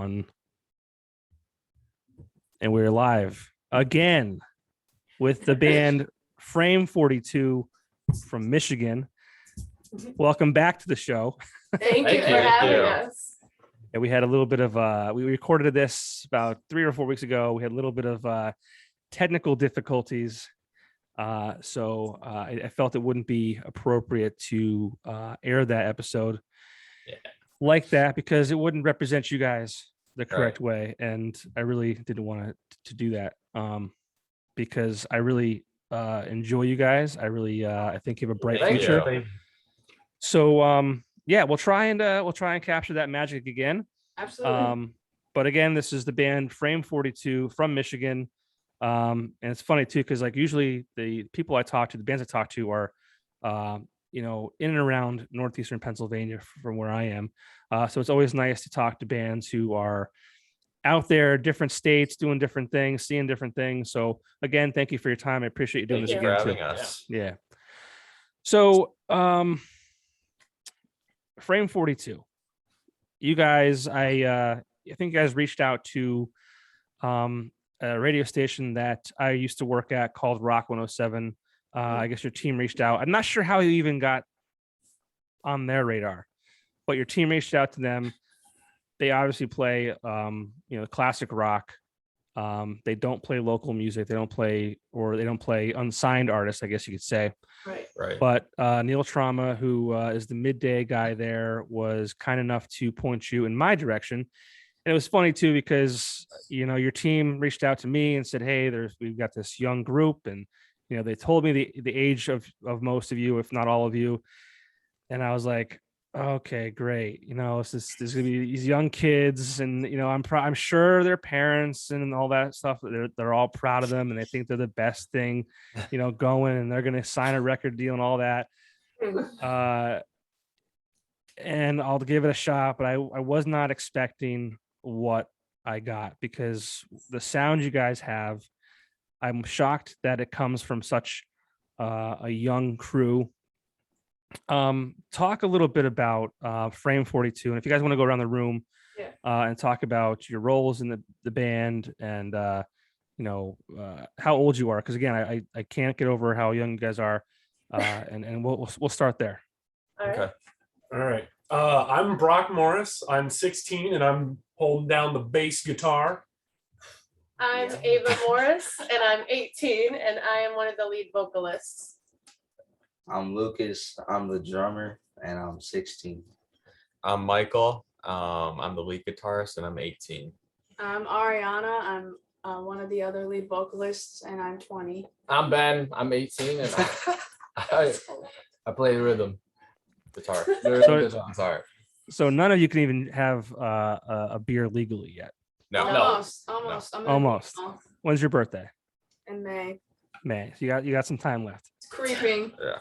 And we're live again with the band Frame42 from Michigan. Welcome back to the show. Thank you for having us. And we had a little bit of we recorded this about 3 or 4 weeks ago. We had a little bit of technical difficulties. So I felt it wouldn't be appropriate to air that episode like that because it wouldn't represent you guys the correct way. And I really didn't want to do that because I really enjoy you guys. I really I think you have a bright future. So we'll try and capture that magic again. Absolutely. But again, this is the band Frame42 from Michigan. And it's funny too, because like usually the people I talk to, the bands I talk to are in and around northeastern Pennsylvania from where I am. So it's always nice to talk to bands who are out there, different states, doing different things, seeing different things. So again, thank you for your time. I appreciate you doing this again too. Us. Yeah. So Frame42. You guys, I think you guys reached out to a radio station that I used to work at called Rock 107. I guess your team reached out. I'm not sure how you even got on their radar, but your team reached out to them. They obviously play, classic rock. They don't play local music. They don't play unsigned artists, I guess you could say. Right. But Neil Trauma, who is the midday guy there, was kind enough to point you in my direction. And it was funny too, because, your team reached out to me and said, hey, we've got this young group. And, they told me the age of most of you, if not all of you. And I was like, okay, great. There's going to be these young kids and, I'm sure their parents and all that stuff, they're all proud of them and they think they're the best thing, going, and they're going to sign a record deal and all that. And I'll give it a shot, but I was not expecting what I got, because the sound you guys have, I'm shocked that it comes from such a young crew. Talk a little bit about Frame42, and if you guys want to go around the room and talk about your roles in the band and how old you are, because again, I can't get over how young you guys are, and we'll start there. Okay. All right. I'm Brock Morris. I'm 16 and I'm holding down the bass guitar. I'm Ava Morris and I'm 18 and I am one of the lead vocalists. I'm Lucas. I'm the drummer and I'm 16. I'm Michael. I'm the lead guitarist and I'm 18. I'm Ariana. I'm one of the other lead vocalists and I'm 20. I'm Ben. I'm 18 and I play rhythm guitar. Sorry. So none of you can even have a beer legally yet. No. Almost. I'm Almost. When's your birthday? In May. May. So you got some time left. It's creeping. Yeah.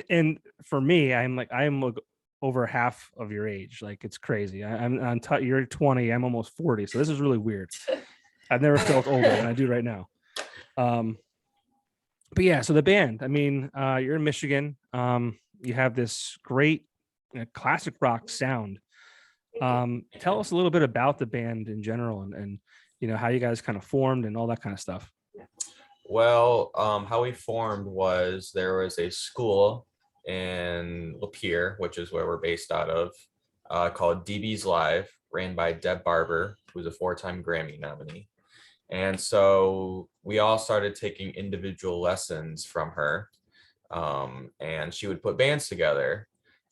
And for me, I'm over half of your age. Like, it's crazy. You're 20. I'm almost 40. So this is really weird. I've never felt older than I do right now. But yeah, so the band. I mean, you're in Michigan. You have this great classic rock sound. Tell us a little bit about the band in general and how you guys kind of formed and all that kind of stuff. Well, how we formed was there was a school in Lapeer, which is where we're based out of, called DB's Live, ran by Deb Barber, who's a 4-time Grammy nominee. And so we all started taking individual lessons from her, and she would put bands together.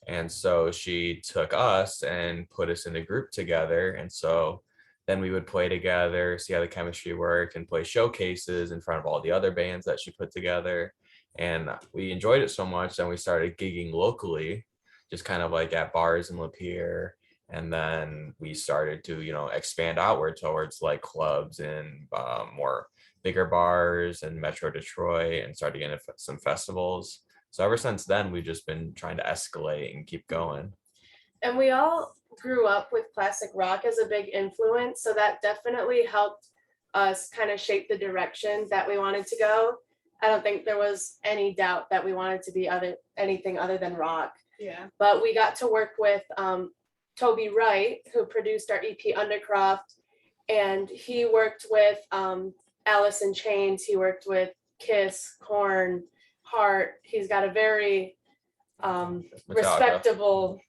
And so she took us and put us in a group together. And so then we would play together, see how the chemistry worked, and play showcases in front of all the other bands that she put together. And we enjoyed it so much, then we started gigging locally, just kind of like at bars in Lapeer. And then we started to, expand outward towards like clubs and more bigger bars and Metro Detroit, and started getting some festivals. So ever since then, we've just been trying to escalate and keep going. And we all grew up with classic rock as a big influence. So that definitely helped us kind of shape the direction that we wanted to go. I don't think there was any doubt that we wanted to be anything other than rock. Yeah. But we got to work with Toby Wright, who produced our EP Undercroft, and he worked with Alice in Chains. He worked with Kiss, Korn, Heart. He's got a very respectable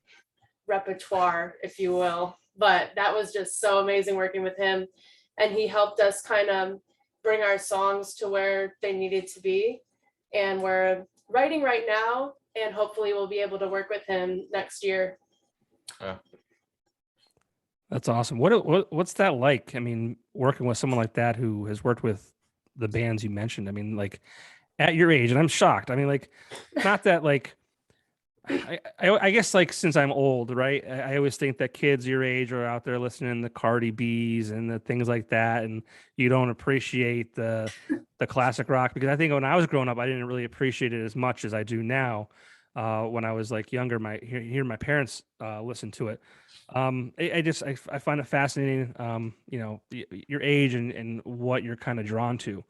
repertoire, if you will. But that was just so amazing working with him, and he helped us kind of bring our songs to where they needed to be. And we're writing right now, and hopefully we'll be able to work with him next year. That's awesome. What's that like? I mean, working with someone like that who has worked with the bands you mentioned. I mean, like at your age, and I'm shocked. I mean, like, not that like I guess like since I'm old, right? I always think that kids your age are out there listening to Cardi B's and the things like that, and you don't appreciate the classic rock, because I think when I was growing up, I didn't really appreciate it as much as I do now. When I was like younger, hear my parents listen to it. I find it fascinating. You know, your age and what you're kind of drawn to.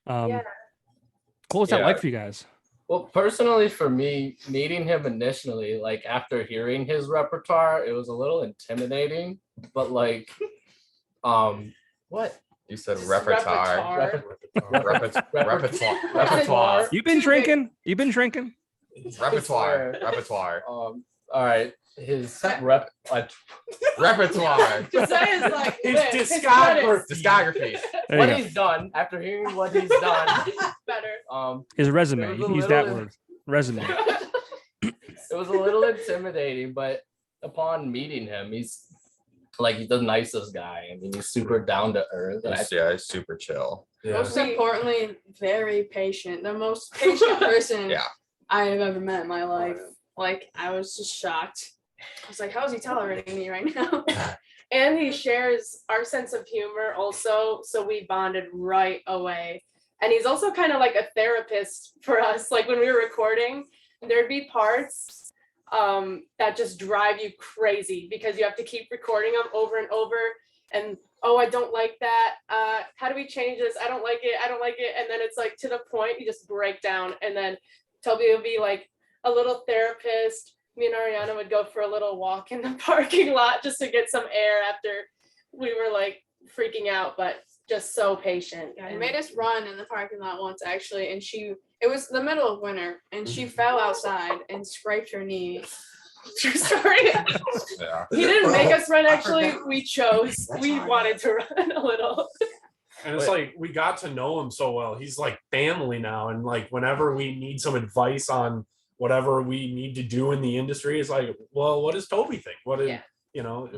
Yeah. What was that like for you guys? Well, personally, for me, meeting him initially, like after hearing his repertoire, it was a little intimidating. But like, what? You said Just repertoire. Repertoire. Repertoire. You've been drinking. You've been drinking. Repertoire. All right. His Repertoire. Josiah's like His lit. discography. Discography. There what you go. he's done, after hearing what he's done, Better. His resume. There was You a can use that little- word. Resume. it was a little intimidating, but upon meeting him, he's the nicest guy. I mean, he's super down to earth. And It's super chill. Most importantly, very patient. The most patient person Yeah. I have ever met in my life. Like, I was just shocked. I was like, how is he tolerating me right now? And he shares our sense of humor also, so we bonded right away. And he's also kind of like a therapist for us. Like when we were recording, there'd be parts that just drive you crazy because you have to keep recording them over and over. And oh, I don't like that. How do we change this? I don't like it. I don't like it. And then it's like to the point you just break down. And then Toby would be like a little therapist. Me and Ariana would go for a little walk in the parking lot just to get some air after we were like freaking out, but just so patient. Yeah, he made us run in the parking lot once actually, and it was the middle of winter, and she fell outside and scraped her knee. True story. Yeah. He didn't make us run, actually. We chose. We wanted to run a little. And it's like we got to know him so well. He's like family now. And like whenever we need some advice on whatever we need to do in the industry, it's like, well, what does Toby think? What is,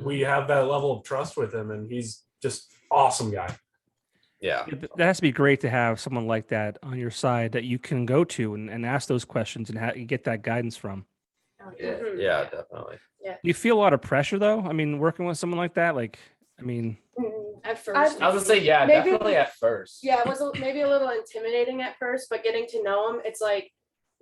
we have that level of trust with him, and he's just awesome guy. Yeah. That has to be great to have someone like that on your side that you can go to and ask those questions and get that guidance from. Yeah, definitely. Yeah. Do you feel a lot of pressure though? I mean, working with someone like that, like, I mean, At first, I was gonna say, yeah, Maybe- definitely at first. Yeah, it was maybe a little intimidating at first, but getting to know him, it's like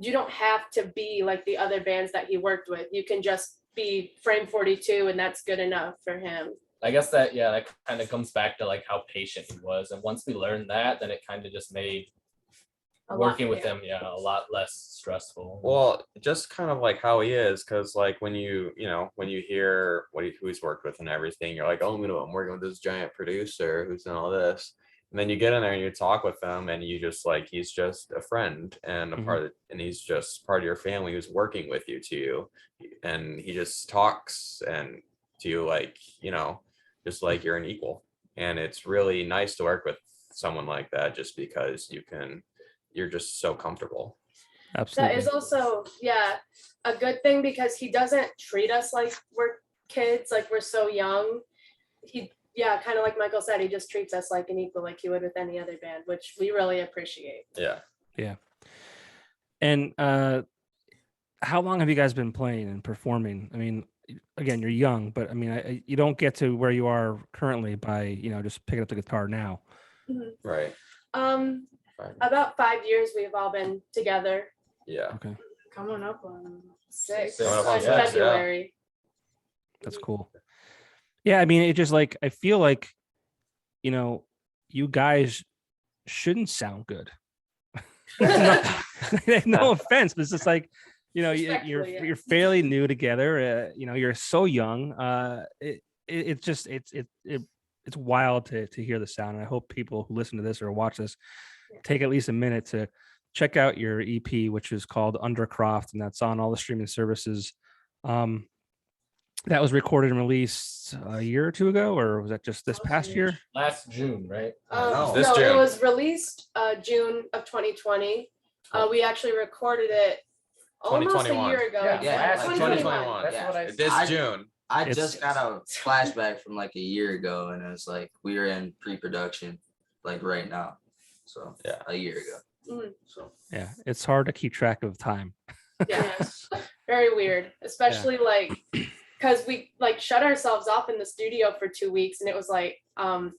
you don't have to be like the other bands that he worked with. You can just be Frame42, and that's good enough for him. I guess that kind of comes back to like how patient he was. And once we learned that, then it kind of just made working with him, a lot less stressful. Well, just kind of like how he is, because like when you hear who he's worked with and everything, you're like, oh, I'm working with this giant producer who's done all this. And then you get in there and you talk with him, and you just like, he's just a friend and a part of, and he's just part of your family who's working with you too. And he just talks and to you like, just like you're an equal. And it's really nice to work with someone like that, just because you're just so comfortable. absolutely. That is also, a good thing, because he doesn't treat us like we're kids, like we're so young. Kind of like Michael said, he just treats us like an equal, like he would with any other band, which we really appreciate. Yeah. And how long have you guys been playing and performing? I mean, again, you're young, but I mean, you don't get to where you are currently by, just picking up the guitar now. Right. About 5 years we've all been together. Yeah. Okay. coming up on 6 Coming up on 6, yeah. February. That's cool. Yeah, I mean, it just like, I feel like, you guys shouldn't sound good. No offense, but it's just like, you know, Respectfully, you're yes. fairly new together. You know, you're so young. It's just it's wild to hear the sound. And I hope people who listen to this or watch this take at least a minute to check out your EP, which is called Undercroft, and that's on all the streaming services. That was recorded and released a year or two ago, or was that just this past year? Last June, right? No. This No, it June. was released June of 2020. We actually recorded it almost a 2021. year ago. Yeah, last 2021. That's Yeah. what I This I- June. I It's- just got a flashback from like a year ago, and it was like we were in pre-production, like right now. So Yeah. a year ago. Mhm. So Yeah, it's hard to keep track of time. Yeah, very weird, especially like because we like shut ourselves off in the studio for 2 weeks, and it was like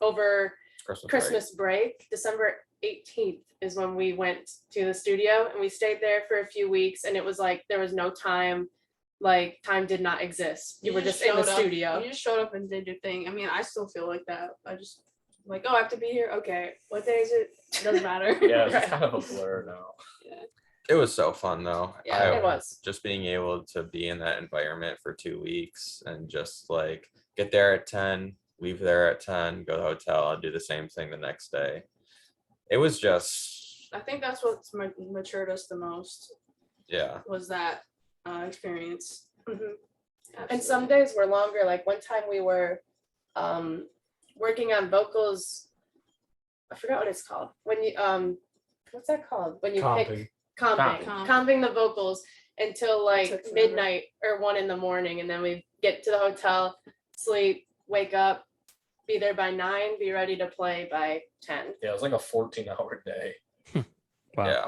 over Christmas break, December 18th is when we went to the studio, and we stayed there for a few weeks, and it was like there was no time, like time did not exist. You were just in the showed up- studio. You just showed up and did your thing. I mean, I still feel like that. I just like, oh, I have to be here. Okay, what day is it? Doesn't matter. Yeah, it's Right. kind of a blur now. It was so fun though. Yeah, it was. Just being able to be in that environment for 2 weeks and just like get there at 10, leave there at 10, go to the hotel, and do the same thing the next day. It was just, I think that's what's matured us the most yeah. was that experience. Mhm. And some days were longer. Like one time we were working on vocals. I forgot what it's called. When you what's that called? When you pick Comping. comping the vocals until like took forever. midnight or 1 a.m, and then we get to the hotel, sleep, wake up, be there by 9, be ready to play by 10. Yeah, it was like a 14-hour day. Wow, Yeah.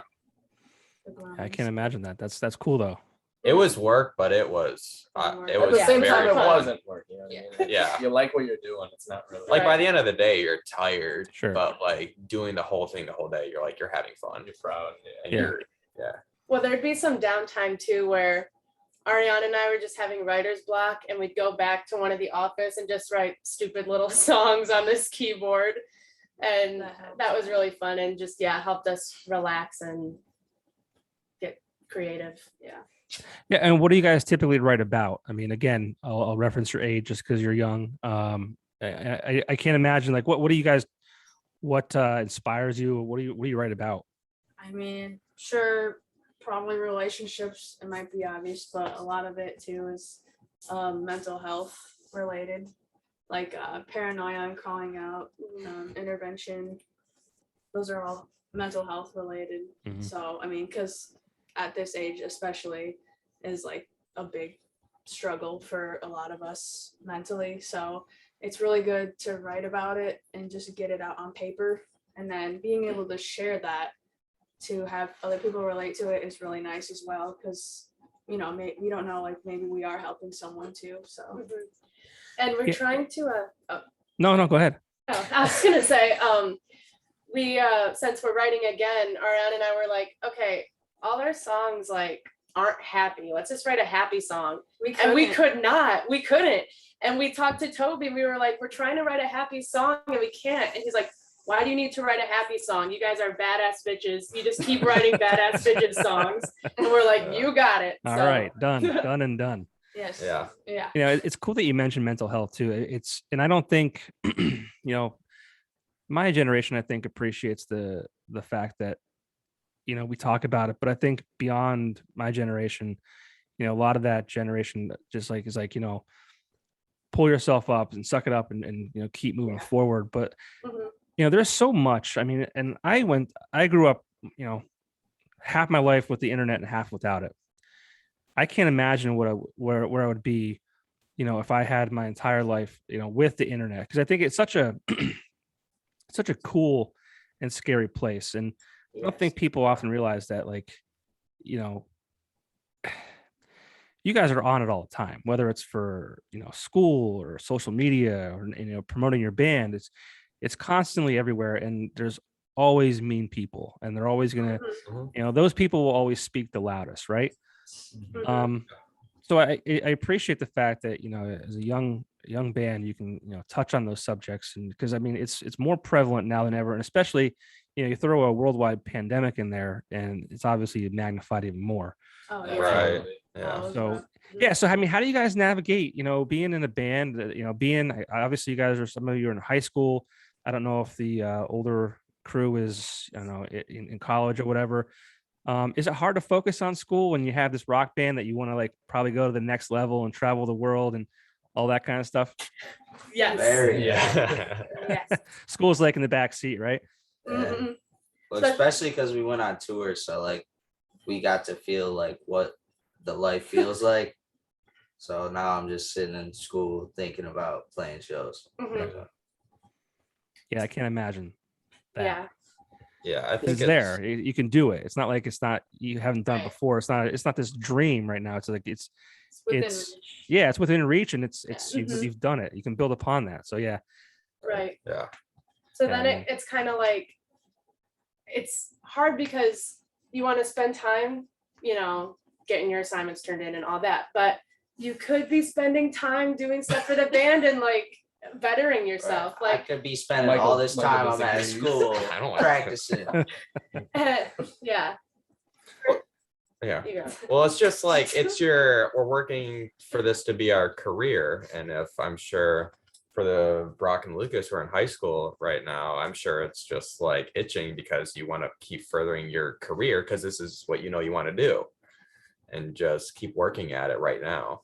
I can't imagine that. That's cool though. It was work, but it was it At At was the same very time, it fun. wasn't work. You know what I mean? Like, Yeah. You like what you're doing. It's not really Like by the end of the day, you're tired, Sure. but like doing the whole thing the whole day, you're like you're having fun. you're proud. And Yeah. you're Well, there'd be some downtime too where Ariana and I were just having writer's block, and we'd go back to one of the office and just write stupid little songs on this keyboard. And That helps. that was really fun and just, yeah, helped us relax and get creative. Yeah. Yeah, and what do you guys typically write about? I mean, again, I'll reference your age just because you're young. I can't imagine like what do you guys what inspires you? What do you write about? I mean, sure, probably relationships. It might be obvious, but a lot of it too is mental health related, like paranoia and calling out, intervention. Those are all mental health related. Mhm. So, I mean, because at this age, especially, is like a big struggle for a lot of us mentally. So, it's really good to write about it and just get it out on paper. And then being able to share that to have other people relate to it is really nice as well. Because, we don't know, like maybe we are helping someone too. So, And we're Yeah. trying to, No, go ahead. I was gonna say, we since we're writing again, Ariana and I were like, okay, all our songs like aren't happy. Let's just write a happy song. And we couldn't. And we talked to Toby, we were like, we're trying to write a happy song and we can't. And he's like, why do you need to write a happy song? You guys are badass bitches. You just keep writing badass bitches songs. And we're like, you got it. All So, right, done and done. yes. yeah. Yeah. You know, it's cool that you mentioned mental health too. And I don't think, my generation, I think, appreciates the fact that, we talk about it, but I think beyond my generation, a lot of that generation just like is like, pull yourself up and suck it up and keep moving forward. But Mhm. there's so much. I mean, and I grew up, half my life with the internet and half without it. I can't imagine where I would be, if I had my entire life, with the internet, because I think it's such a such a cool and scary place. And I don't think people often realize that, like, you guys are on it all the time, whether it's for, school or social media or, promoting your band. It's constantly everywhere. And there's always mean people, and they're always going to, those people will always speak the loudest. Right. Mhm. So I appreciate the fact that, as a young band, you can, touch on those subjects, and because I mean, it's more prevalent now than ever. And especially, you throw a worldwide pandemic in there, and it's obviously magnified even more. Oh, Yeah, yeah. Right. absolutely. Yeah. Oh, So wow. yeah, so I mean, how do you guys navigate, being in a band, obviously you guys are, some of you are in high school. I don't know if the older crew is, I don't know, in college or whatever. Is it hard to focus on school when you have this rock band that you want to like probably go to the next level and travel the world and all that kind of stuff? Yes. Very. Yeah. Yes. School's like in the back seat, right? Yeah. Mhm. Well, especially because we went on tour, so like we got to feel like what the life feels like. So now I'm just sitting in school thinking about playing shows. Mhm. Yeah, I can't imagine that. Yeah. Yeah, I It's think there. You can do it. It's not like it's not, you haven't done it Right. before. It's not this dream right now. It's like It's within it's reach. yeah, it's within reach, and it's Mhm. you've done it. You can build upon that. So yeah. Right. Yeah. So Yeah, then I mean- it's kind of like, it's hard because you want to spend time, getting your assignments turned in and all that, but you could be spending time doing stuff for the band and like bettering yourself. I Like, could be spending Michael- all this Michael time I'm at disagrees. school I don't like practicing. yeah, Yeah. you go. Well, it's just like we're working for this to be our career. And if I'm sure for the Brock and Lucas who are in high school right now, I'm sure it's just like itching because you want to keep furthering your career because this is what you want to do and just keep working at it right now.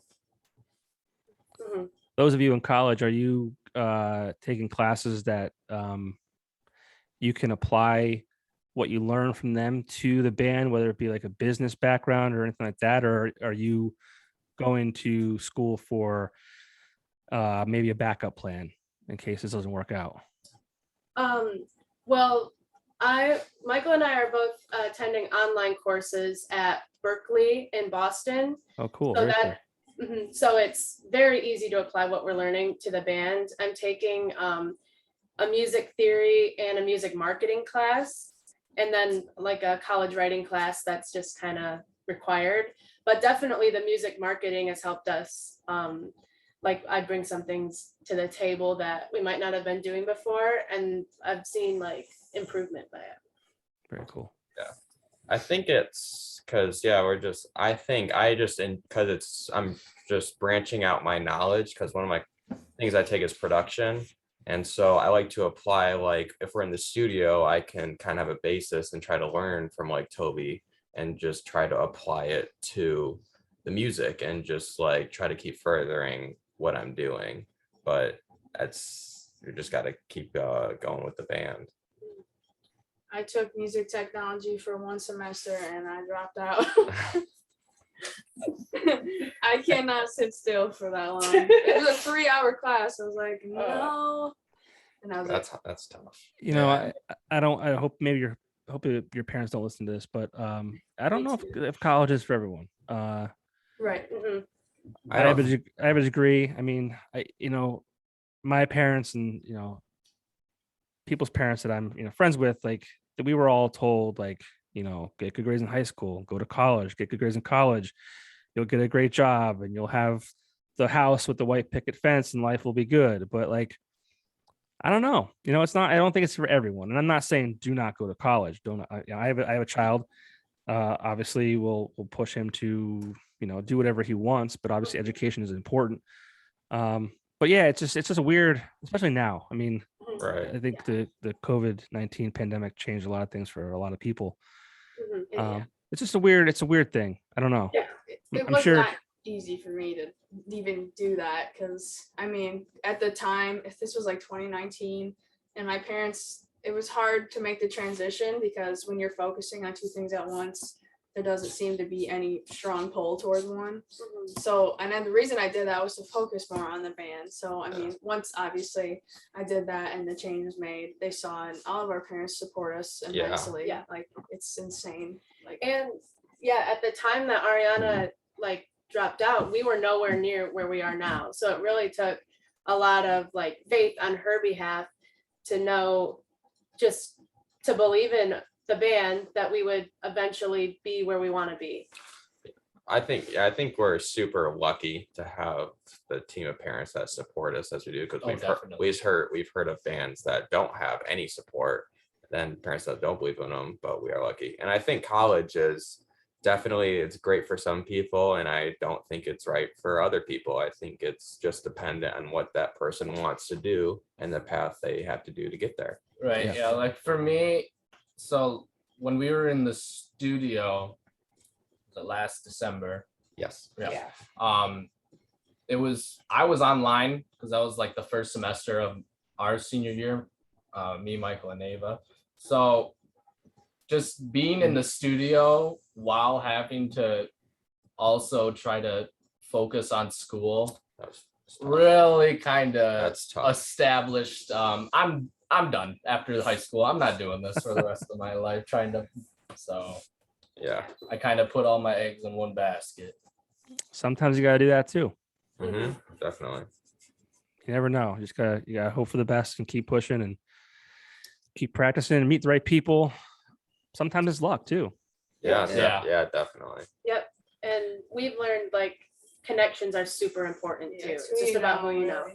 Mhm. Those of you in college, are you taking classes that you can apply what you learn from them to the band, whether it be like a business background or anything like that, or are you going to school for maybe a backup plan in case this doesn't work out? Well, Michael and I are both attending online courses at Berkeley in Boston. Oh, cool. So Very cool. that, so it's very easy to apply what we're learning to the band. I'm taking a music theory and a music marketing class, and then like a college writing class that's just kind of required. But definitely the music marketing has helped us. Like I bring some things to the table that we might not have been doing before, and I've seen like improvement by it. Very cool. I think it's because I'm just branching out my knowledge because one of my things I take is production. And so I like to apply, like if we're in the studio, I can kind of have a basis and try to learn from like Toby and just try to apply it to the music and just like try to keep furthering what I'm doing. But you just got to keep going with the band. I took music technology for one semester and I dropped out. I cannot sit still for that long. It was a 3-hour class. I was like, no. And I was like, That's tough. I hope maybe your parents don't listen to this, but I don't Me know too. if college is for everyone. Right. I have a degree. I mean, my parents and people's parents that I'm friends with, like that we were all told like get good grades in high school, go to college, get good grades in college, you'll get a great job and you'll have the house with the white picket fence and life will be good. But like I don't know, it's not. I don't think it's for everyone. And I'm not saying do not go to college. Don't. I have a child. Obviously, we'll push him to do whatever he wants, but obviously education is important. But yeah, it's just a weird, especially now. I mean, Right. I think the COVID-19 pandemic changed a lot of things for a lot of people. Yeah. It's just a weird thing. I don't know. Yeah. it I'm was sure- not easy for me to even do that because I mean at the time, if this was like 2019 and my parents, it was hard to make the transition because when you're focusing on two things at once, there doesn't seem to be any strong pull towards one. So, and then the reason I did that was to focus more on the band. So, I mean, once obviously I did that and the change was made, they saw, and all of our parents support us immensely. Yeah. Like it's insane. Like, And yeah, at the time that Ariana like dropped out, we were nowhere near where we are now. So it really took a lot of like faith on her behalf to know, just to believe in the band that we would eventually be where we want to be. I think we're super lucky to have the team of parents that support us as we do because Oh, definitely. we've heard of bands that don't have any support then parents that don't believe in them, but we are lucky. And I think college is definitely, it's great for some people, and I don't think it's right for other people. I think it's just dependent on what that person wants to do and the path they have to do to get there. Right. Yeah. Yeah. Like for me, so when we were in the studio the last December, Yes. yeah. I was online because that was like the first semester of our senior year, me, Michael, and Ava. So just being in the studio while having to also try to focus on school That's tough. really kind of That's tough. established. I'm done after high school. I'm not doing this for the rest of my life. So Yeah. I kind of put all my eggs in one basket. Sometimes you gotta do that too. Definitely. You never know. You gotta hope for the best and keep pushing and keep practicing and meet the right people. Sometimes it's luck too. Yeah. Yeah. Yeah, definitely. Yep. And we've learned like connections are super important too. It's just about who you know.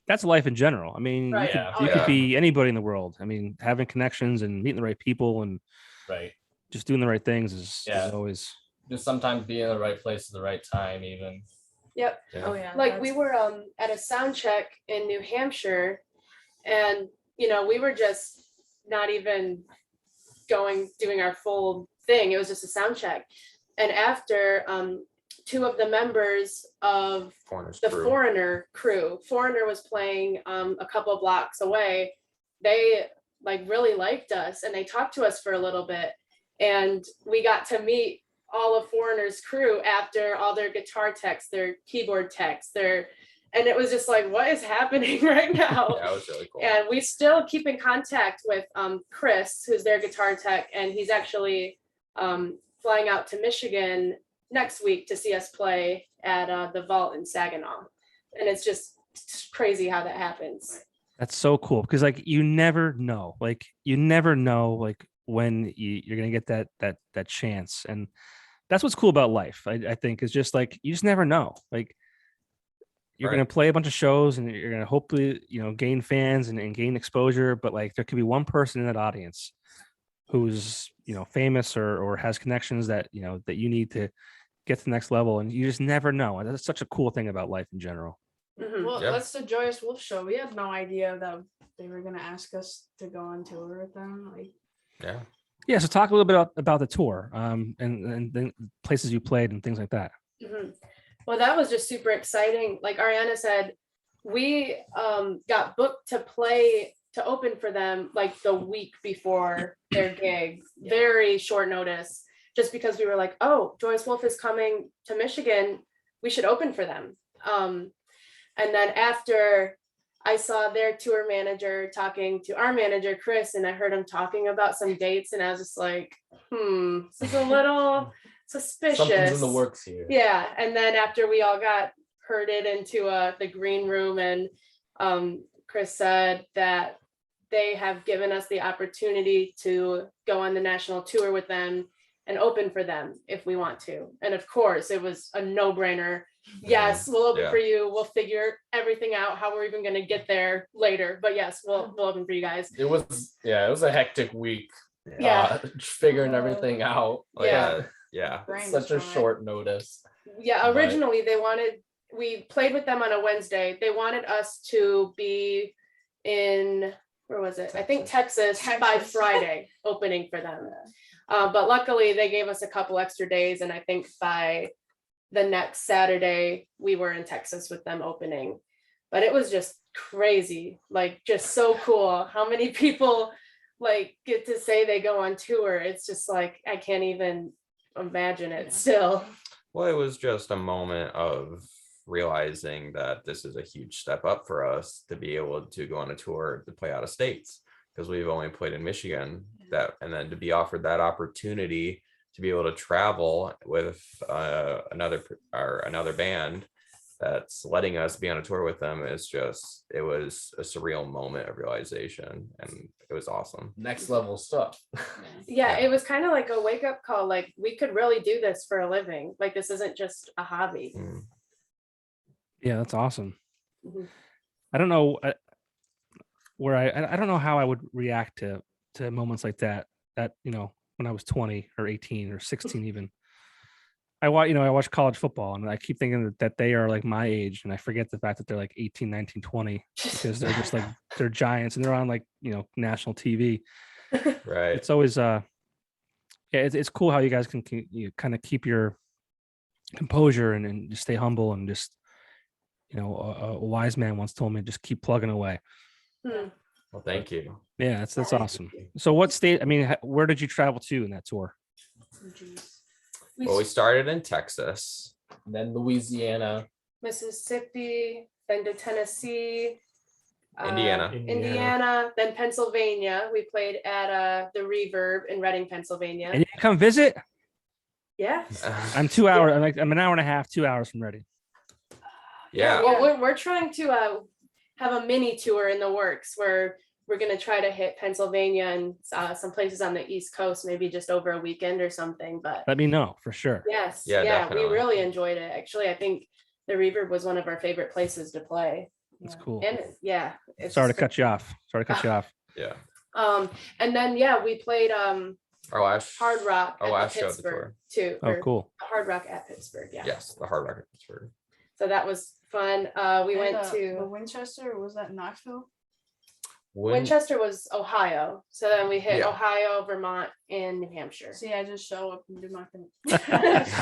That's life in general. I mean, Right. Yeah. you Yeah. could be anybody in the world. I mean, having connections and meeting the right people and Right. just doing the right things is Yeah. always. Just sometimes be in the right place at the right time, even. Yep. Yeah. Oh yeah. Like we were at a sound check in New Hampshire, and we were just not even doing our full thing. It was just a sound check. And after two of the members of Foreigners the crew. Foreigner was playing a couple blocks away. They like really liked us and they talked to us for a little bit, and we got to meet all of Foreigner's crew after all their guitar techs, their keyboard techs, and it was just like, what is happening right now? Yeah, it was really cool. And we still keep in contact with Chris, who's their guitar tech, and he's actually flying out to Michigan next week to see us play at the Vault in Saginaw. And it's just crazy how that happens. That's so cool because like you never know when you're gonna get that chance, and that's what's cool about life. I think is just like you just never know. Like you're Right. gonna play a bunch of shows and you're gonna hopefully gain fans and gain exposure, but like there could be one person in that audience who's famous or has connections that that you need to get to the next level, and you just never know. And that's such a cool thing about life in general. Mhm. Well, Yeah. that's the Joyous Wolf show. We had no idea that they were gonna ask us to go on tour with them. Like, Yeah. Yeah, so talk a little bit about the tour, and then places you played and things like that. Mhm. Well, that was just super exciting. Like Ariana said, we got booked to open for them like the week before their gig, very short notice, just because we were like, oh, Joyous Wolf is coming to Michigan, we should open for them. And then after I saw their tour manager talking to our manager, Chris, and I heard him talking about some dates, and I was just like, this is a little suspicious. Something's in the works here. Yeah. And then after we all got herded into the green room, and Chris said that they have given us the opportunity to go on the national tour with them and open for them if we want to. And of course, it was a no-brainer. Yes, we'll open Yeah. for you. We'll figure everything out, how we're even going to get there later. But yes, we'll open for you guys. It was a hectic week. Yeah. Figuring everything out. Like, yeah. brain Such a is fried. short notice. Yeah, But- originally we played with them on a Wednesday. They wanted us to be in, where was it? I think Texas by Texas. Friday, opening for them. But luckily they gave us a couple extra days, and I think by the next Saturday we were in Texas with them opening. But it was just crazy, like just so cool how many people like get to say they go on tour. It's just like I can't even imagine it still. Well, it was just a moment of realizing that this is a huge step up for us to be able to go on a tour to play out of states, because we've only played in Michigan, and then to be offered that opportunity to be able to travel with another band that's letting us be on a tour with them it was a surreal moment of realization, and it was awesome. Next level stuff. Yeah, it was kind of like a wake up call. Like we could really do this for a living. Like this isn't just a hobby. Mm. Yeah, that's awesome. Mhm. I don't know I don't know how I would react to to moments like that, when I was 20 or 18 or 16 even. I watch college football and I keep thinking that they are like my age, and I forget the fact that they're like 18, 19, 20 because they're just like they're giants and they're on like, national TV. Right. It's always it's cool how you guys can you kind of keep your composure and just stay humble and just a wise man once told me just keep plugging away. Well, thank you. Yeah, that's awesome. So what state, where did you travel to in that tour? Well, we started in Texas. Then Louisiana. Mississippi, then to Tennessee, Indiana. then Pennsylvania. We played at the Reverb in Reading, Pennsylvania. And you can come visit? Yeah. I'm 2 hours. I'm an hour and a half, 2 hours from Reading. Yeah. Well, we're trying to have a mini tour in the works where we're going to try to hit Pennsylvania and some places on the East Coast, maybe just over a weekend or something. But let me know for sure. Yes. Yeah, We definitely. really enjoyed it. Actually, I think the Reverb was one of our favorite places to play. That's cool. And Sorry to cut you off. Yeah. And then we played Our last Hard Rock our at last the show at the Pittsburgh tour. too. Oh, or cool. Hard Rock at Pittsburgh. Yeah. Yes, the Hard Rock at Pittsburgh. So that was fun. We went the to Winchester, or was that Knoxville? Winchester was Ohio. So then we hit Yeah. Ohio, Vermont, and New Hampshire. See, I just show up and do my thing.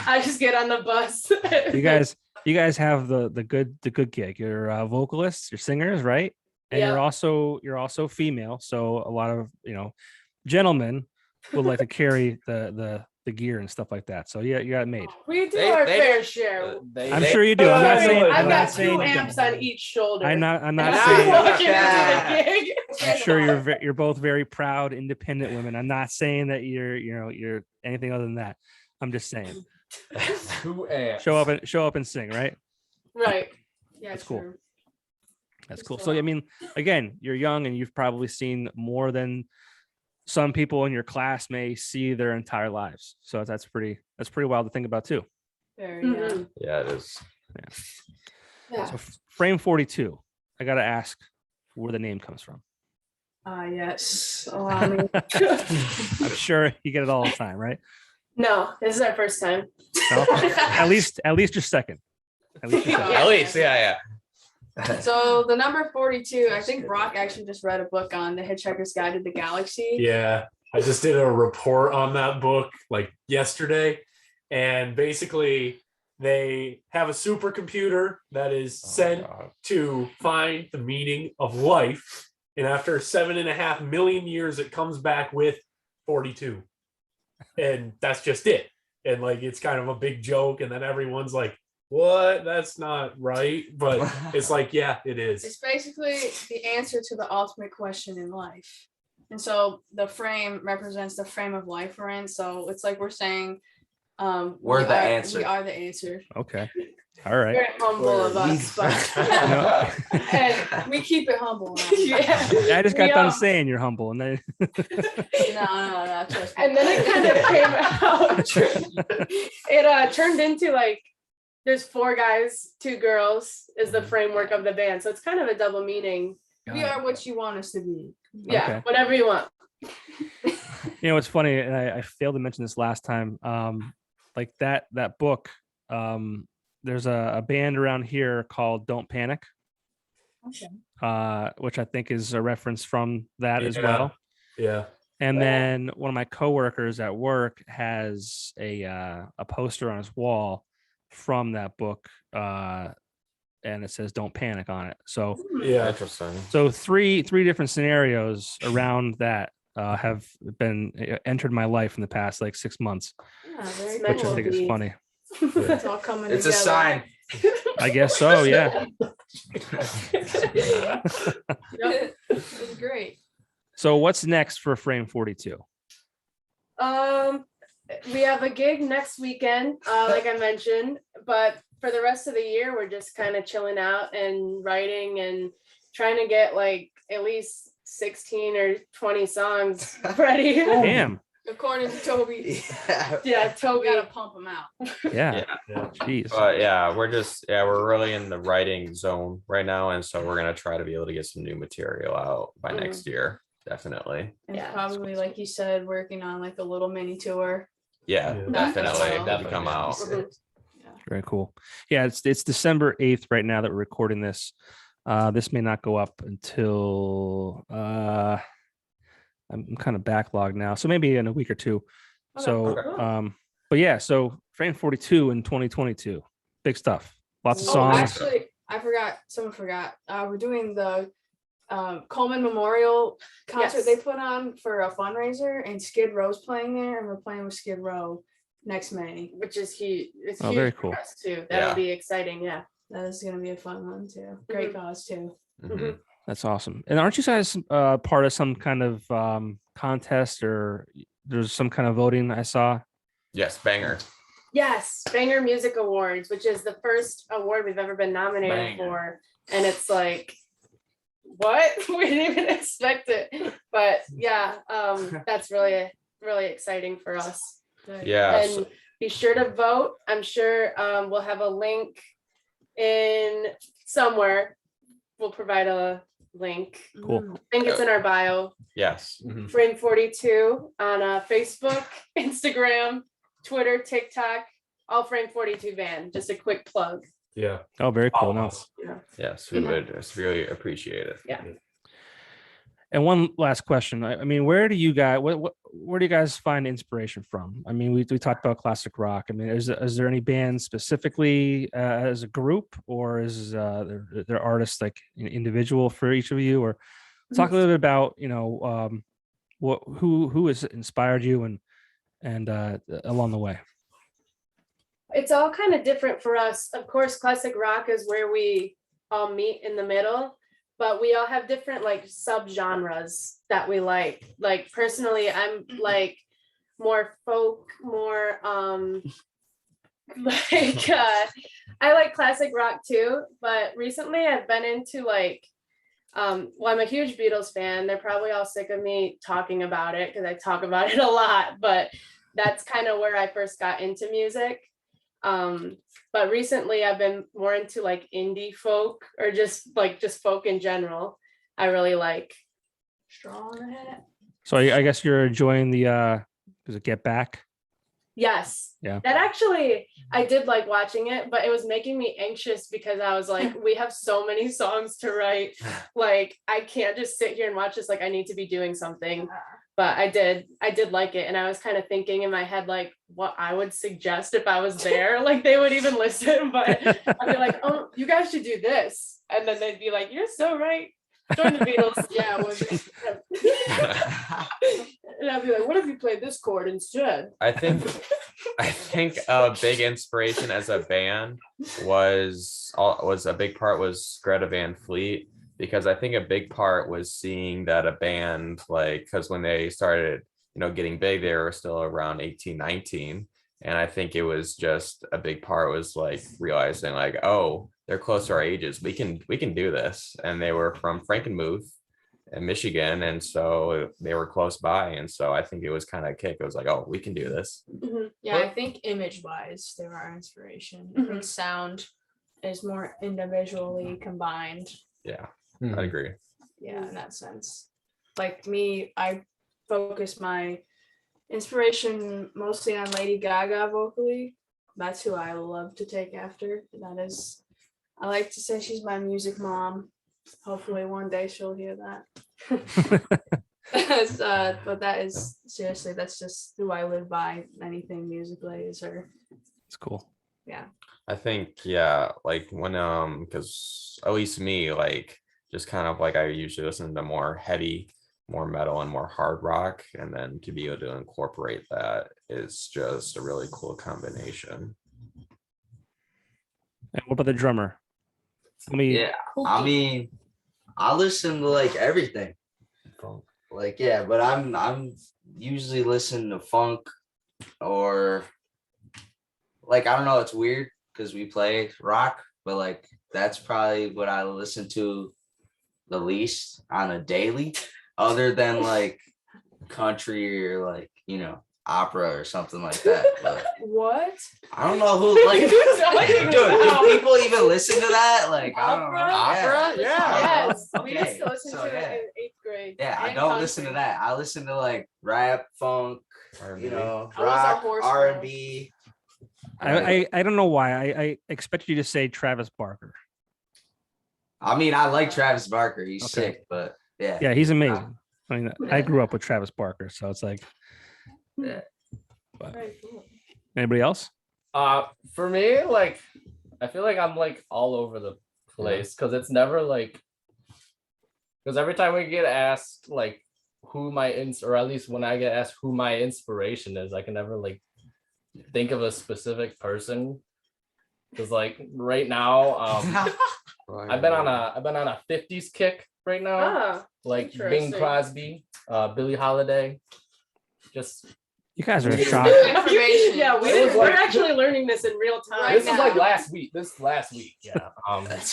I just get on the bus. You guys have the good gig. You're vocalists, you're singers, right? And Yeah. you're also female. So a lot of gentlemen would like to carry the gear and stuff like that. So yeah, you got it made. We do They- our they fair don't- share. I'm sure you do. I'm not saying. I've I'm got not saying two you amps don't. on each shoulder. I'm not And I'm saying. walking Yeah. into the gig. I'm sure you're both very proud, independent women. I'm not saying that you're anything other than that. I'm just saying, 2 amps. show up and sing, right? Right. Yeah, That's cool. true. That's Just cool. go So I out. mean, again, you're young and you've probably seen more than some people in your class may see their entire lives. So that's pretty wild to think about too. Very, yeah. Mhm. Yeah, it is. Yeah. So Frame42, I gotta ask where the name comes from. Yes. Allow me. I'm sure you get it all the time, right? No, this is our first time. No? at least your second. At least your second. At least, yeah. So the number 42, I think Brock actually just read a book on The Hitchhiker's Guide to the Galaxy. Yeah, I just did a report on that book like yesterday, and basically they have a supercomputer that is sent God. to find the meaning of life, and after 7.5 million years, it comes back with 42, and that's just it. And like it's kind of a big joke, and then everyone's like, "What? That's not right." But it's like, yeah, it is. It's basically the answer to the ultimate question in life. And so the frame represents the frame of life we're in. So it's like we're saying We're we the are- answer. We are the answer. Okay. All right. Very humble of us, but And we keep it humble. now. yeah. I just got We, done saying you're humble, and then No, trust me. And then it kind of came out. It turned into like there's 4 guys, 2 girls is the framework of the band. So it's kind of a double meaning. We are what you want us to be. Yeah, Okay. whatever you want. it's funny, and I failed to mention this last time. Like that book. There's a band around here called Don't Panic, Okay. which I think is a reference from that as Yeah. well. Yeah. And then one of my coworkers at work has a poster on his wall from that book, and it says "Don't Panic" on it. So Yeah. Interesting. three different scenarios around that have been entered my life in the past like 6 months, Yeah, very It's which I cool. think is funny. It's all coming It's a together. sign. I guess so. Yeah. Yep. It was great. So what's next for Frame42? We have a gig next weekend, like I mentioned, but for the rest of the year, we're just kind of chilling out and writing and trying to get like at least 16 or 20 songs ready. Damn. According to Toby, Yeah. Yeah, we Toby. gotta pump them out. Yeah. Yeah. Jeez. But yeah, we're really in the writing zone right now, and so we're gonna try to be able to get some new material out by Mhm. next year. definitely. And Yeah. probably like you said, working on like a little mini tour. Yeah, Yeah. definitely. Definitely. Come out. Mhm. Very cool. Yeah, it's December 8th right now that we're recording this. This may not go up until I'm kind of backlogged now, so maybe in a week or two. Okay. So, Okay. but yeah, so Frame42 in 2022, big stuff. Lots of Oh, songs. actually, I forgot. Someone forgot. We're doing the Coleman Memorial concert Yes. they put on for a fundraiser, and Skid Row's playing there, and we're playing with Skid Row next May. Which is huge. It's Oh, huge very for cool. us too. That'll Yeah. be exciting. Yeah. That is gonna be a fun one too. Great Mhm. cause too. Mhm. That's awesome. And aren't you guys part of some kind of contest, or there's some kind of voting I saw? Yes, banger. Yes, Banger Music Awards, which is the first award we've ever been nominated Banger. for. And it's like, what? We didn't even expect it. But yeah, that's really, really exciting for us. Yeah. And be sure to vote. I'm sure we'll have a link in somewhere. We'll provide a link. Cool. Mm. I think it's in our bio. Yes. Frame42 on Facebook, Instagram, Twitter, TikTok, all Frame42 band. Just a quick plug. Yeah. Oh, very cool. Follow No. us. Yes, we would just really appreciate it. And one last question. I mean, where do you guys where do you guys find inspiration from? I mean, we talked about classic rock. I mean, is there any band specifically as a group, or is there artists like individual for each of you? Or talk a little bit about who has inspired you and along the way. It's all kind of different for us. Of course, classic rock is where we all meet in the middle, but we all have different like subgenres that we like. Like personally, I'm like more folk, more like I like classic rock too, but recently I've been into like well, I'm a huge Beatles fan. They're probably all sick of me talking about it because I talk about it a lot, but that's kind of where I first got into music. But recently I've been more into like indie folk or just folk in general. I really like. Strong ahead. So I guess you're enjoying the does it Get Back? Yes. Yeah. That actually, I did like watching it, but it was making me anxious because I was like, we have so many songs to write. Like, I can't just sit here and watch this. Like, I need to be doing something. But I did like it. And I was kind of thinking in my head, like, what I would suggest if I was there. Like, they would even listen. But I'd be like, oh, you guys should do this. And then they'd be like, you're so right. Join the Beatles. Yeah. And I'd be like, what if you played this chord instead? I think a big inspiration as a band was a big part was Greta Van Fleet, because I think a big part was seeing that a band, like, because when they started, getting big, they were still around 18, 19. And I think it was just a big part was like realizing like, oh, they're close to our ages. We can do this. And they were from Frankenmuth in Michigan. And so they were close by. And so I think it was kind of a kick. It was like, oh, we can do this. Mhm. Yeah, I think image wise, they were our inspiration. I think sound is more individually combined. Yeah, I agree. Yeah, in that sense. Like me, I focus my inspiration mostly on Lady Gaga vocally. That's who I love to take after. That is, I like to say she's my music mom. Hopefully one day she'll hear that. But that is seriously, that's just who I live by. Anything musically is her. It's cool. Yeah. I think, yeah, like when, because at least me, like, just kind of like I usually listen to more heady, more metal and more hard rock. And then to be able to incorporate that is just a really cool combination. And what about the drummer? Yeah, I mean, I listen to like everything. Like, yeah, but I'm usually listening to funk or like, I don't know, it's weird because we play rock, but like that's probably what I listen to the least on a daily, other than like country or like, opera or something like that. But What? I don't know who like Who's talking dude, do about? people even listen to that? Like I don't know. Opera? Yeah. Yeah. Yes, we used to Okay, listen so, to yeah. it in 8th grade. Yeah, I and don't listen to country. that. I listen to like rap, funk, R&B. you know, I was a rock, horse girl. R&B. I don't know why. I expect you to say Travis Barker. I mean, I like Travis Barker. He's Okay. sick, but yeah. Yeah, he's amazing. I mean, I grew up with Travis Barker, so it's like. Yeah. But Very cool. anybody else? For me, like, I feel like I'm like all over the place because it's never like, because every time we get asked like who my or at least when I get asked who my inspiration is, I can never like think of a specific person. Because like right now, I've been on a 50s kick right now, Ah, like Bing interesting. Crosby, Billie Holiday, just. You guys are Weird. shocked. Information. yeah, It was we're like- actually learning this in real time. Right This is like now. last week. Yeah.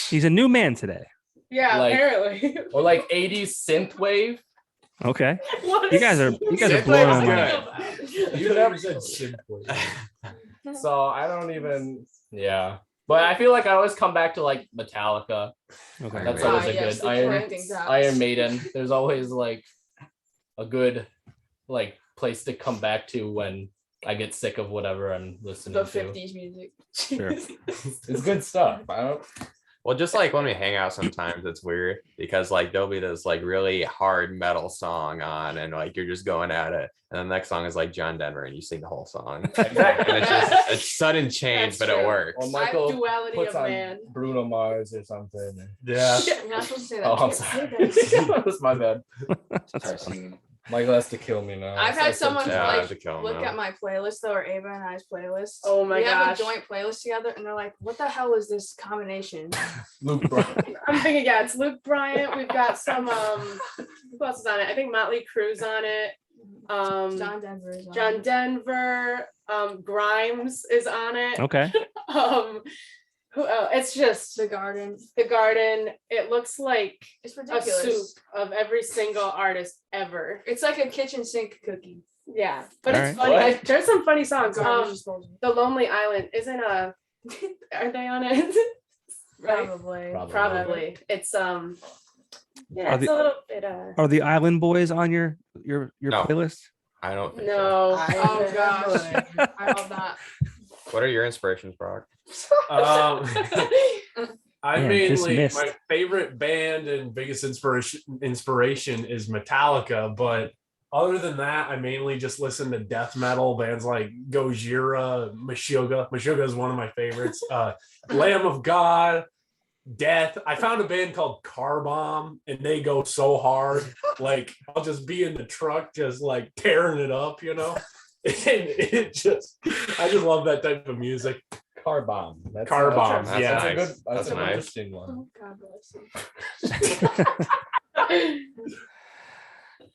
He's a new man today. Yeah, like- apparently. Or like 80s synthwave. Okay. What You guys are Synthwave blowing is my mind. good. You never said simply. So I don't even. Yeah. But I feel like I always come back to like Metallica. Okay. That's Ah, always a yes, good the Iron connecting dots. Iron Maiden. There's always like a good like place to come back to when I get sick of whatever I'm listening The to. 50s music. Sure. It's good stuff. I don't. Well, just like when we hang out sometimes it's weird because like there'll be this like really hard metal song on and like you're just going at it. And the next song is like John Denver and you sing the whole song. Exactly. And it's just it's sudden change, That's but true. it works. Or Michael duality puts of on man. Bruno Mars or something. Yeah. You're not supposed to say that. Oh, I'm Can't sorry. say that. That's my bad. Start singing. Michael has to kill me now. I've I had said someone too Yeah, I much. have to kill him look now. at my playlist though, or Ava and I's playlist. Oh my we have gosh. a joint playlist together, and they're like, "What the hell is this combination?" Luke Bryan. I'm thinking, yeah, it's Luke Bryant. We've got some who else is on it? I think Motley Crue's on it. John Denver is on John it. Denver, Grimes is on it. Okay. Who it's just The Garden. the garden. It looks like It's a ridiculous. soup of every single artist ever. It's like a kitchen sink cookie. Yeah, but All it's right. funny. What? There's some funny songs. Garbage disposal. The Lonely Island isn't a. Are they on it? Right. Probably. Probably. It's yeah, Are it's the- a little bit Are the Island Boys on your No. playlist? I don't think so. no. Oh gosh. I love that. What are your inspirations, Brock? I Man, mainly dismissed. my favorite band and biggest inspiration is Metallica, but other than that, I mainly just listen to death metal bands like Gojira, Meshuggah. Meshuggah is one of my favorites. Lamb of God, Death. I found a band called Car Bomb, and they go so hard. Like I'll just be in the truck, just like tearing it up, you know. And I just love that type of music. Car Bomb. Car Bomb, That's yeah. That's a nice. good. That's That's an nice. interesting one. Oh, God bless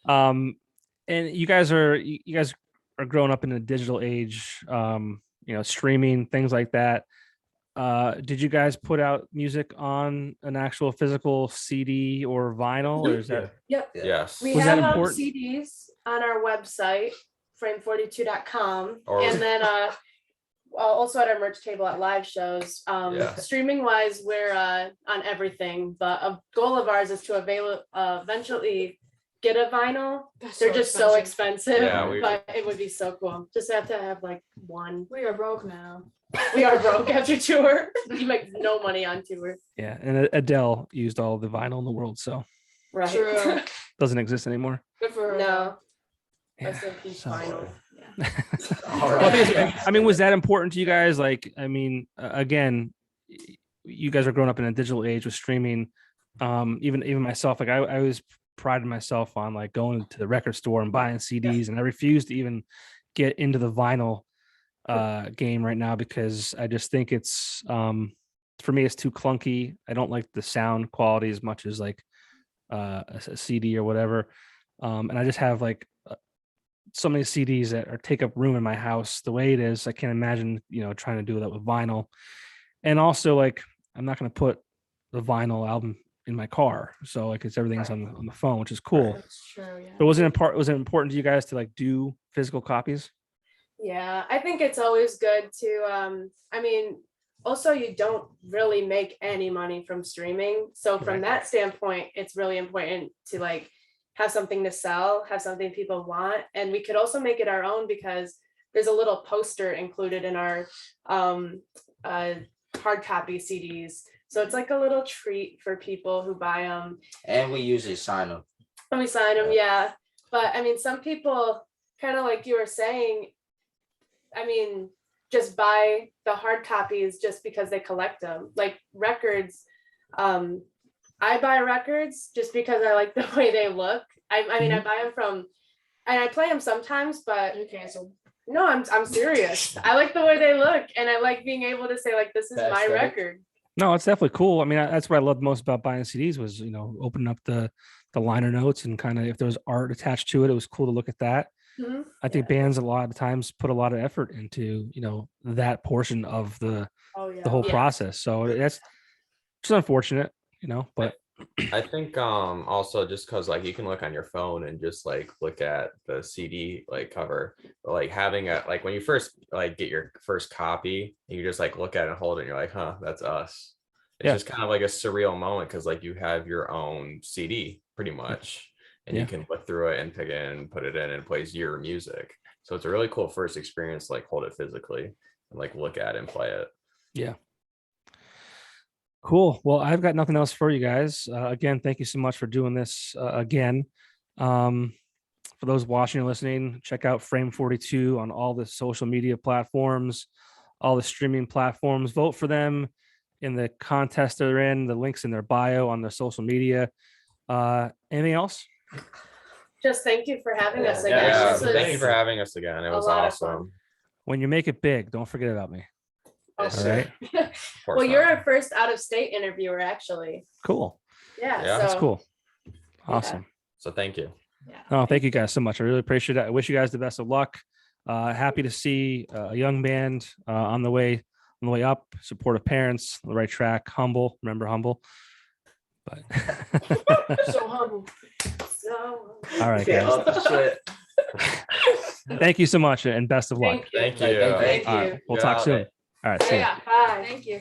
you. And you guys are growing up in a digital age, streaming, things like that. Did you guys put out music on an actual physical CD or vinyl, or is that Yep. Yes. We Was that have important? CDs on our website, frame42.com. Or was and then also at our merch table at live shows. Yeah. Streaming wise, we're on everything, but a goal of ours is to eventually get a vinyl. That's They're just so expensive, Yeah, but it would be so cool. Just have to have like one. We are broke now. We are broke after tour. You make no money on tour. yeah? And Adele used all the vinyl in the world, so Right. True. doesn't exist anymore. Good for her. No. Yeah, Rest in peace, so- vinyl. All Well, I think right. it's- I mean, was that important to you guys? Like, I mean, again, you guys are growing up in a digital age with streaming. Even myself, like I always prided myself on like going to the record store and buying CDs, and I refuse to even get into the vinyl game right now because I just think it's for me it's too clunky. I don't like the sound quality as much as like a CD or whatever. And I just have like so many CDs that take up room in my house the way it is. I can't imagine, trying to do that with vinyl. And also like, I'm not going to put the vinyl album in my car. So like everything's on the phone, which is cool. That's true. Yeah. But was it important to you guys to like do physical copies? Yeah, I think it's always good to, I mean, also you don't really make any money from streaming. So from that standpoint, it's really important to like have something to sell, have something people want. And we could also make it our own because there's a little poster included in our hard copy CDs. So it's like a little treat for people who buy them. And we usually sign them. And we sign them, yeah. But I mean, some people, kind of like you were saying, I mean, just buy the hard copies just because they collect them. Like records, I buy records just because I like the way they look. I mean, I buy them from, and I play them sometimes, but You canceled. no, I'm serious. I like the way they look, and I like being able to say like, this is The my aesthetic. record. No, it's definitely cool. I mean, that's what I loved most about buying CDs was, opening up the liner notes and kind of if there was art attached to it, it was cool to look at that. Mhm. I think bands a lot of times put a lot of effort into, that portion of the Oh yeah. whole Yeah. process. So that's just unfortunate, but I think also just because like you can look on your phone and just like look at the CD like cover, but like having a like when you first like get your first copy, you just like look at it and hold it and you're like, huh, that's us. It's Yeah. just kind of like a surreal moment because like you have your own CD pretty much, and Yeah. you can look through it and pick it and put it in and it plays your music. So it's a really cool first experience, like hold it physically and like look at it and play it. yeah. Cool. Well, I've got nothing else for you guys. Again, thank you so much for doing this again. For those watching or listening, check out Frame42 on all the social media platforms, all the streaming platforms. Vote for them in the contest they're in. The links in their bio on their social media. Anything else? Just thank you for having us Yeah, again. Yeah, This was thank you for having us again. It a was lot of fun. awesome. When you make it big, don't forget about me. Yes, All sir. right. Of course Well, you're not. our first out of state interviewer, actually. Cool. Yeah. Yeah. That's so- cool. Awesome. So thank you. Yeah. Oh, thank you guys so much. I really appreciate it. I wish you guys the best of luck. Happy to see a young band on the way up. Supportive parents, on the right track. Humble. Remember humble. But So humble. So all right, Yeah, guys. off the shit. Thank you so much and best of luck. thank you. Thank you. Thank All right, you. we'll Good talk soon. holiday. All right. See ya. Yeah. Bye. Thank you.